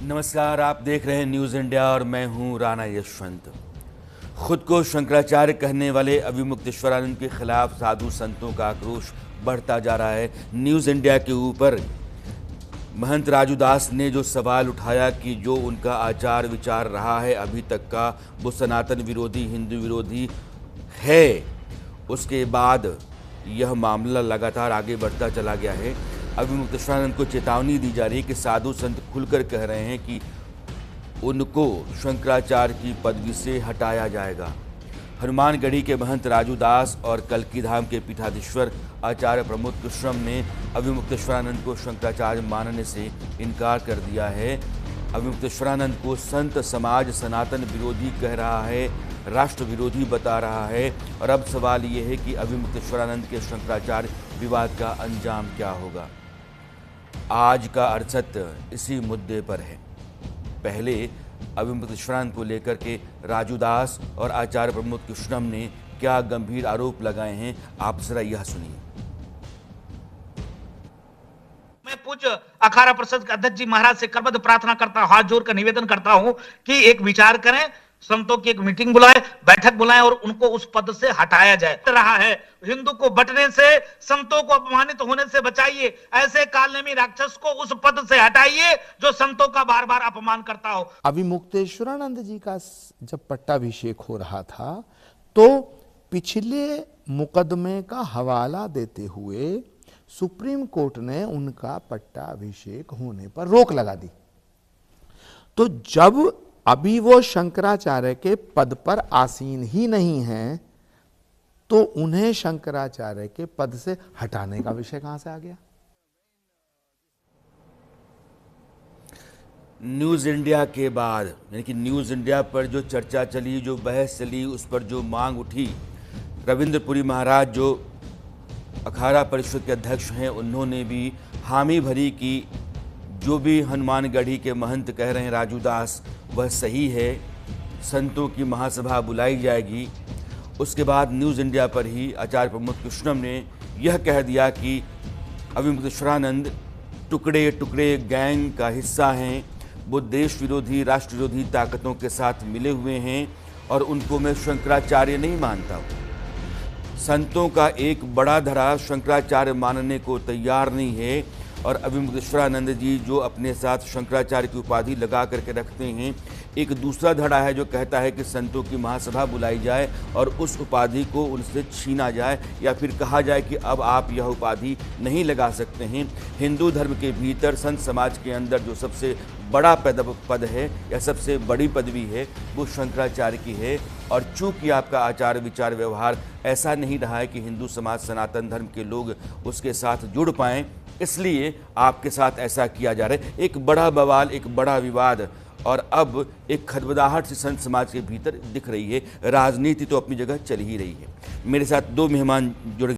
नमस्कार, आप देख रहे हैं न्यूज़ इंडिया और मैं हूं राणा यशवंत। खुद को शंकराचार्य कहने वाले अविमुक्तेश्वरानंद के खिलाफ साधु संतों का आक्रोश बढ़ता जा रहा है। न्यूज़ इंडिया के ऊपर महंत राजू दास ने जो सवाल उठाया कि जो उनका आचार विचार रहा है अभी तक का, वो सनातन विरोधी, हिंदू विरोधी है, उसके बाद यह मामला लगातार आगे बढ़ता चला गया है। अविमुक्तेश्वरानंद को चेतावनी दी जा रही है कि साधु संत खुलकर कह रहे हैं कि उनको शंकराचार्य की पदवी से हटाया जाएगा। हनुमानगढ़ी के महंत राजू दास और कल्की धाम के पीठाधीश्वर आचार्य प्रमोद कृष्णम ने अविमुक्तेश्वरानंद को शंकराचार्य मानने से इनकार कर दिया है। अविमुक्तेश्वरानंद को संत समाज सनातन विरोधी कह रहा है, राष्ट्र विरोधी बता रहा है। और अब सवाल ये है कि अविमुक्तेश्वरानंद के शंकराचार्य विवाद का अंजाम क्या होगा। आज का अरसत इसी मुद्दे पर है। पहले अविमुक्तेश्वरानंद को लेकर के राजू दास और आचार्य प्रमोद कृष्णम ने क्या गंभीर आरोप लगाए हैं, आप जरा यह सुनिए। मैं पूज्य अखाड़ा परिषद के अध्यक्ष जी महाराज से करबद्ध प्रार्थना करता हूं, हाथ जोड़कर निवेदन करता हूं कि एक विचार करें, संतों की एक मीटिंग बुलाएं, बैठक बुलाएं और उनको उस पद से हटाया जाए। रहा है हिंदू को बंटने से, संतों को अपमानित होने से बचाइए। ऐसे कालनेमी राक्षस को उस पद से हटाइए जो संतों का बार बार अपमान करता हो। अविमुक्तेश्वरानंद जी का जब पट्टाभिषेक हो रहा था तो पिछले मुकदमे का हवाला देते हुए सुप्रीम कोर्ट ने उनका पट्टाभिषेक होने पर रोक लगा दी। तो जब अभी वो शंकराचार्य के पद पर आसीन ही नहीं है तो उन्हें शंकराचार्य के पद से हटाने का विषय कहां से आ गया। न्यूज़ इंडिया के बाद, यानी कि न्यूज़ इंडिया पर जो चर्चा चली, जो बहस चली, उस पर जो मांग उठी, रविंद्रपुरी महाराज जो अखाड़ा परिषद के अध्यक्ष हैं, उन्होंने भी हामी भरी कि जो भी हनुमानगढ़ी के महंत कह रहे हैं राजू दास, वह सही है, संतों की महासभा बुलाई जाएगी। उसके बाद न्यूज़ इंडिया पर ही आचार्य प्रमोद कृष्णम ने यह कह दिया कि अविमुक्तेश्वरानंद टुकड़े टुकड़े गैंग का हिस्सा हैं, वो देश विरोधी, राष्ट्र विरोधी ताकतों के साथ मिले हुए हैं और उनको मैं शंकराचार्य नहीं मानता हूँ। संतों का एक बड़ा धड़ा शंकराचार्य मानने को तैयार नहीं है। और अविमुक्तेश्वरानंद जी जो अपने साथ शंकराचार्य की उपाधि लगा करके रखते हैं, एक दूसरा धड़ा है जो कहता है कि संतों की महासभा बुलाई जाए और उस उपाधि को उनसे छीना जाए, या फिर कहा जाए कि अब आप यह उपाधि नहीं लगा सकते हैं। हिंदू धर्म के भीतर संत समाज के अंदर जो सबसे बड़ा पद है या सबसे बड़ी पदवी है वो शंकराचार्य की है। और चूंकि आपका आचार विचार व्यवहार ऐसा नहीं रहा है कि हिंदू समाज सनातन धर्म के लोग उसके साथ जुड़ पाएँ, इसलिए आपके साथ ऐसा किया जा रहा है। एक बड़ा बवाल, एक बड़ा विवाद और अब एक खदबदाहट से संत समाज के भीतर दिख रही है। राजनीति तो अपनी जगह चल ही रही है। मेरे साथ दो मेहमान जुड़